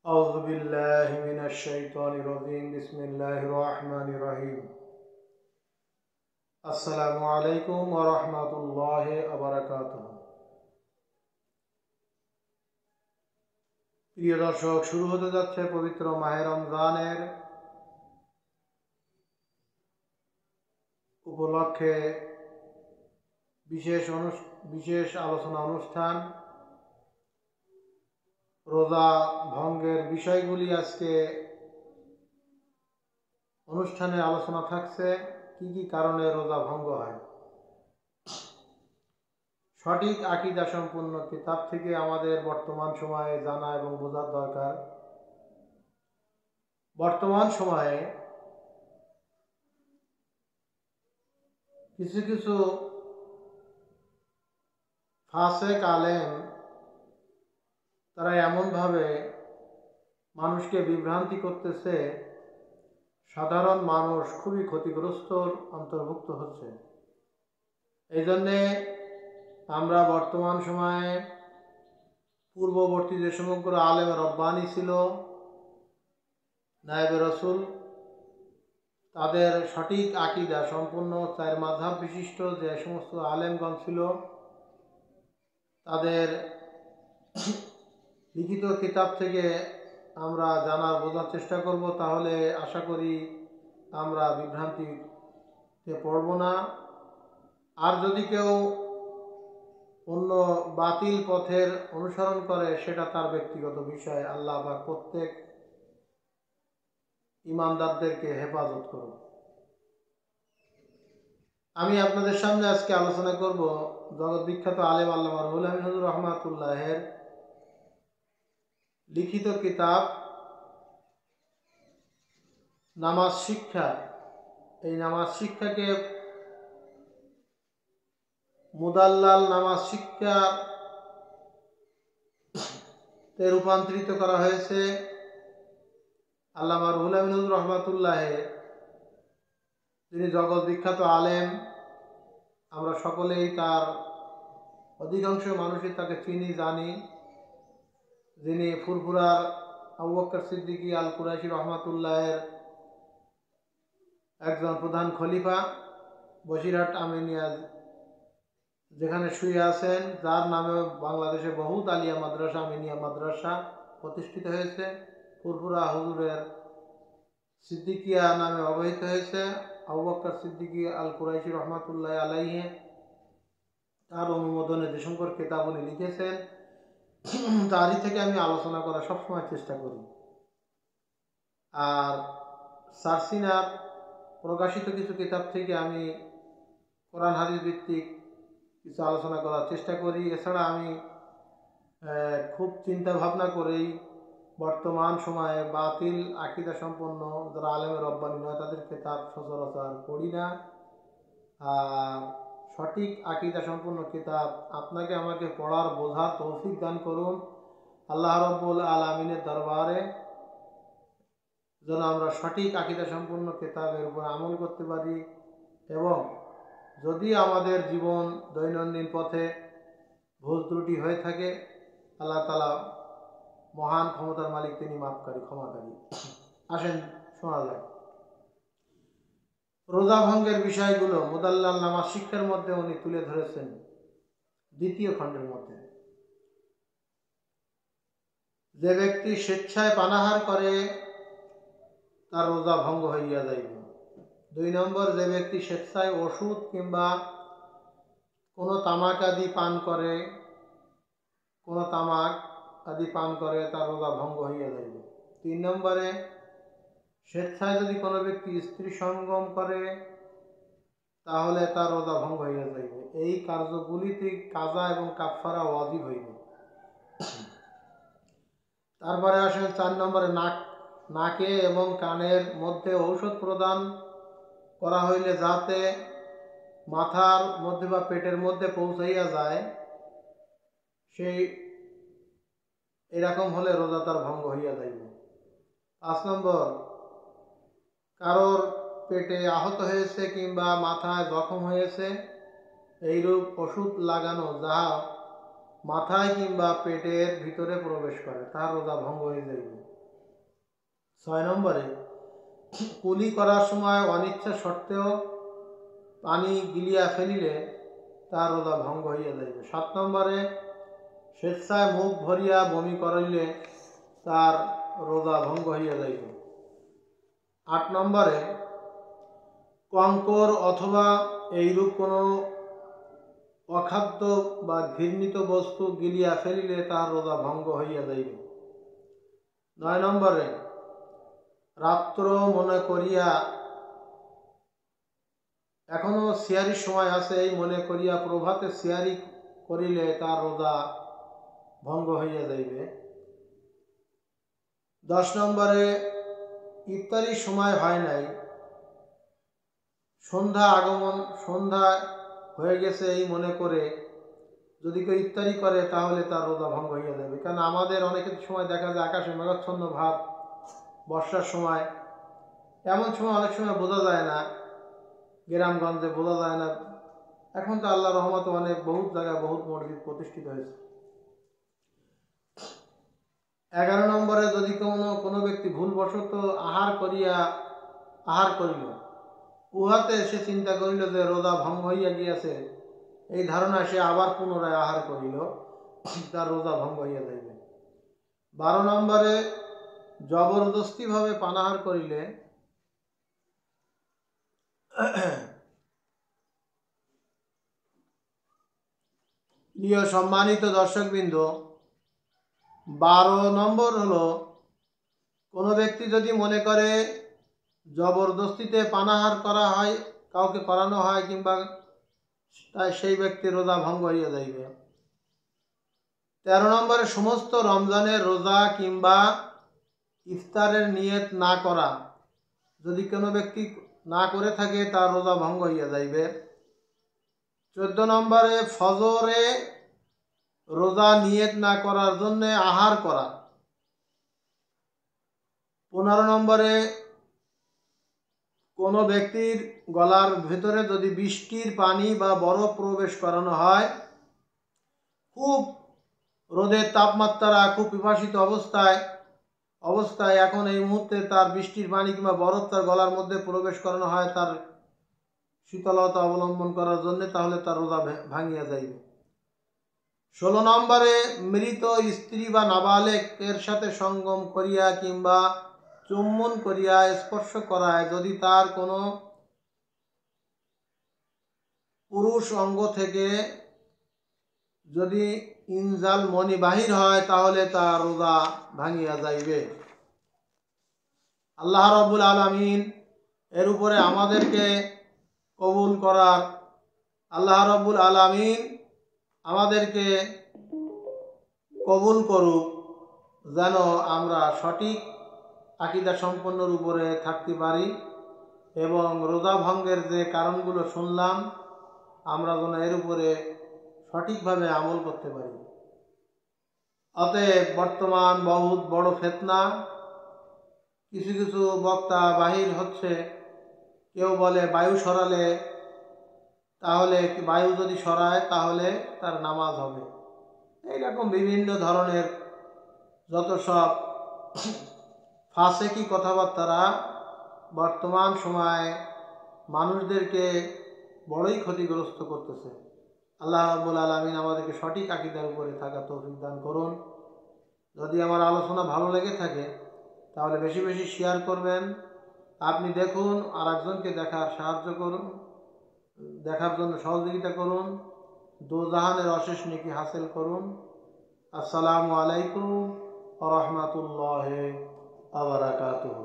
أعوذ بالله من الشيطان الرجيم بسم الله الرحمن الرحيم السلام عليكم ورحمة الله وبركاته। প্রিয় দর্শক, শুরু হতে যাচ্ছে পবিত্র মাহে রমজানের উপলক্ষে বিশেষ আলোচনা অনুষ্ঠান। রোজা ভঙ্গের বিষয়গুলি আজকে অনুষ্ঠানে আলোচনা থাকছে। কি কি কারণে রোজা ভঙ্গ হয়। সঠিক আকীদা সম্পূর্ণ কিতাব থেকে আমাদের বর্তমান সময়ে জানা এবং বোঝার দরকার। বর্তমান সময়ে কিছু কিছু ফাসেক আলেম তারা এমনভাবে মানুষকে বিভ্রান্তি করতেছে, সাধারণ মানুষ খুবই ক্ষতিগ্রস্তর অন্তর্ভুক্ত হচ্ছে। এই জন্যে আমরা বর্তমান সময়ে পূর্ববর্তী যে সমগ্র আলেম রব্বানি ছিল, নায়েবে রসুল, তাদের সঠিক আকীদা সম্পূর্ণ 4 মাযহাব বিশিষ্ট যে সমস্ত আলেমগণ ছিল, তাদের লিখিত কিতাব থেকে আমরা জানার বোঝার চেষ্টা করব। তাহলে আশা করি আমরা বিভ্রান্তিতে পড়ব না। আর যদি কেউ অন্য বাতিল পথের অনুসরণ করে, সেটা তার ব্যক্তিগত বিষয়। আল্লাহ পাক প্রত্যেক ইমানদারদেরকে হেফাজত করুন। আমি আপনাদের সামনে আজকে আলোচনা করব জগৎ বিখ্যাত আলেম আল্লামা রুহুল আমিন হুজুর রহমাতুল্লাহের লিখিত কিতাব নামাজ শিক্ষা। এই নামাজ শিক্ষাকে মুদাল্লাল নামাজ শিক্ষাতে রূপান্তরিত করা হয়েছে। আল্লামা রুহুল আমিন হুজুর রহমাতুল্লাহের, যিনি জগৎ বিখ্যাত আলেম, আমরা সকলেই তার অধিকাংশ মানুষই তাকে চিনি জানি, যিনি ফুরফুরার আবু বকর সিদ্দিকী আল কুরাইশি রহমাতুল্লাহের একজন প্রধান খলিফা। বসিরহাট আমিনিয়া যেখানে শুয়ে আছেন, যার নামে বাংলাদেশে বহুত আলিয়া মাদ্রাসা, আমিনিয়া মাদ্রাসা প্রতিষ্ঠিত হয়েছে। ফুরফুরা হুজুরের সিদ্দিকিয়া নামে অবহিত হয়েছে। আবু বকর সিদ্দিকী আল কুরাইশি রহমাতুল্লাহ আলাইহি তার অনুমোদনে যে সংখ্যক কিতাব উনি লিখেছেন, তারই থেকে আমি আলোচনা করার সবসময় চেষ্টা করি। আর সারসিনার প্রকাশিত কিছু কিতাব থেকে আমি কোরআন হাদিস ভিত্তিক কিছু আলোচনা করার চেষ্টা করি। এছাড়া আমি খুব চিন্তা ভাবনা করেই বর্তমান সময়ে বাতিল আকীদা সম্পন্ন যারা আলেমে রব্বানি নয়, তাদের কিতাব সচরাচর পড়ি না। আর সঠিক আকীদা সম্পন্ন কিতাব আপনাকে আমাকে পড়ার বোঝার তৌফিক দান করুন। আল্লাহ রাব্বুল আলামিনের দরবারে যেন আমরা সঠিক আকীদা সম্পন্ন কিতাবের উপর আমল করতে পারি, এবং যদি আমাদের জীবন দৈনন্দিন পথে ভুল ত্রুটি হয়ে থাকে, আল্লাহ তাআলা মহান ক্ষমতার মালিক, তিনি মাফকারী, ক্ষমাকারী। আসেন শোনা যায়। রোজা ভঙ্গের বিষয়গুলো মুদাল্লাল নামাজ শিক্ষার মধ্যে উনি তুলে ধরেছেন 2য় খণ্ডের মধ্যে। যে ব্যক্তি স্বেচ্ছায় পানাহার করে, তার রোজা ভঙ্গ হইয়া যাইবে। 2 নম্বর, যে ব্যক্তি স্বেচ্ছায় ওষুধ কিংবা কোনো তামাক আদি পান করে, তার রোজা ভঙ্গ হইয়া যাইবে। 3 নম্বরে, স্বেচ্ছায় যদি কোনো ব্যক্তি স্ত্রী সঙ্গম করে, তাহলে তার রোজা ভঙ্গ হইয়া যাইবে। এই কার্যগুলিতে কাজা এবং কাফারা ওয়াজিব হইবে। তারপরে আসেন 4 নম্বরে, নাকে এবং কানের মধ্যে ঔষধ প্রদান করা হইলে যাতে মাথার মধ্যে বা পেটের মধ্যে পৌঁছাইয়া যায়, সেই এরকম হলে রোজা তার ভঙ্গ হইয়া যাইবে। 5 নম্বর, কারোর পেটে আহত হয়েছে কিংবা মাথায় জখম হয়েছে, এইরূপ ওষুধ লাগানো যাহা মাথায় কিংবা পেটের ভিতরে প্রবেশ করে, তার রোজা ভঙ্গ হয়ে যাইবে। 6 নম্বরে কুলি করার সময় অনিচ্ছা সত্ত্বেও পানি গিলিয়া ফেলিলে তার রোজা ভঙ্গ হইয়া যাইবে। 7 নম্বরে স্বেচ্ছায় মুখ ভরিয়া বমি করাইলে তার রোজা ভঙ্গ হইয়া যাইবে। 8 নম্বরে কঙ্কর অথবা এইরূপ কোনো অখাদ্য বা ঘৃণিত বস্তু গিলিয়া ফেলিলে তার রোজা ভঙ্গ হইয়া যাইবে। 9 নম্বরে রাত্র মনে করিয়া এখনো সিয়ারির সময় আছে এই মনে করিয়া প্রভাতে সিয়ারি করিলে তার রোজা ভঙ্গ হইয়া যাইবে। 10 নম্বরে ইফতারির সময় হয় নাই, সন্ধ্যা হয়ে গেছে এই মনে করে যদি কেউ ইফতারি করে তাহলে তার রোজা ভঙ্গ হইয়া যাবে। কারণ আমাদের অনেকের সময় দেখা যায় আকাশে মেঘাচ্ছন্ন ভাব, বর্ষার সময়, এমন সময় অনেক সময় বোঝা যায় না, গ্রামগঞ্জে বোঝা যায় না। এখন তো আল্লাহ রহমতে অনেক বহুত জায়গায় বহুত মসজিদ প্রতিষ্ঠিত হয়েছে। 11 নম্বরে যদি কোনো ব্যক্তি ভুলবশত আহার করিল, উহাতে সে চিন্তা করিল যে রোজা ভঙ্গ হইয়া গিয়াছে, এই ধারণা সে আবার পুনরায় আহার করিল, তার রোজা ভঙ্গ হইয়া যাইবে। 12 নম্বরে জবরদস্তিভাবে পানাহার করিলে প্রিয় সম্মানিত দর্শকবৃন্দ, 12 নম্বর হলো কোনো ব্যক্তি যদি মনে করে জবরদস্তিতে পানাহার করা হয়, কাউকে করানো হয়, কিংবা তাই সেই ব্যক্তির রোজা ভঙ্গ হইয়া যাইবে। 13 নম্বরে সমস্ত রমজানের রোজা কিংবা ইফতারের নিয়ত না করা, যদি কোনো ব্যক্তি না করে থাকে তার রোজা ভঙ্গ হইয়া যাইবে। 14 নম্বরে ফজরে রোজা নিয়ত না করার জন্য আহার করা। 15 নম্বরে কোনো ব্যক্তির গলার ভেতরে যদি বৃষ্টির পানি বা বরফ প্রবেশ করানো হয়, খুব রোদের তাপমাত্রা, খুব পিপাসিত অবস্থায় এখন এই মুহূর্তে তার বৃষ্টির পানি কিংবা বরফ তার গলার মধ্যে প্রবেশ করানো হয় তার শীতলতা অবলম্বন করার জন্য, তাহলে তার রোজা ভাঙিয়া যাইবে। 16 নম্বরে মৃত স্ত্রী বা নাবালেক এর সাথে সঙ্গম করিয়া কিংবা চুম্বন করিয়া স্পর্শ করায় যদি তার কোনো পুরুষ অঙ্গ থেকে যদি ইনজাল মনি বাহির হয় তাহলে তার রোজা ভাঙিয়া যাইবে। আল্লাহ রাব্বুল আলামিন এর উপরে আমাদেরকে কবুল করার, আল্লাহ রাব্বুল আলামিন আমাদেরকে কবুল করুক, যেন আমরা সঠিক আকীদা সম্পন্নর উপরে থাকতে পারি এবং রোজা ভঙ্গের যে কারণগুলো শুনলাম আমরা যেন এর উপরে সঠিকভাবে আমল করতে পারি। অতএব বর্তমান বহুত বড় ফিতনা, কিছু কিছু বক্তা বাহির হচ্ছে, কেউ বলে বায়ু সরালে, তাহলে বায়ু যদি সরায় তাহলে তার নামাজ হবে। এইরকম বিভিন্ন ধরনের যত সব ফাসেকি কথাবার্তারা বর্তমান সময়ে মানুষদেরকে বড়ই ক্ষতিগ্রস্ত করতেছে। আল্লাহ রাব্বুল আলামিন আমাদেরকে সঠিক আকীদার উপরে থাকা তৌফিক দান করুন। যদি আমার আলোচনা ভালো লেগে থাকে তাহলে বেশি বেশি শেয়ার করবেন। আপনি দেখুন, আর একজনকে দেখার জন্য সহযোগিতা করুন। দোজাহানের অশেষ নেকি হাসিল করুন। আসসালামু আলাইকুম ওয়া রাহমাতুল্লাহি ওয়া বারাকাতুহু।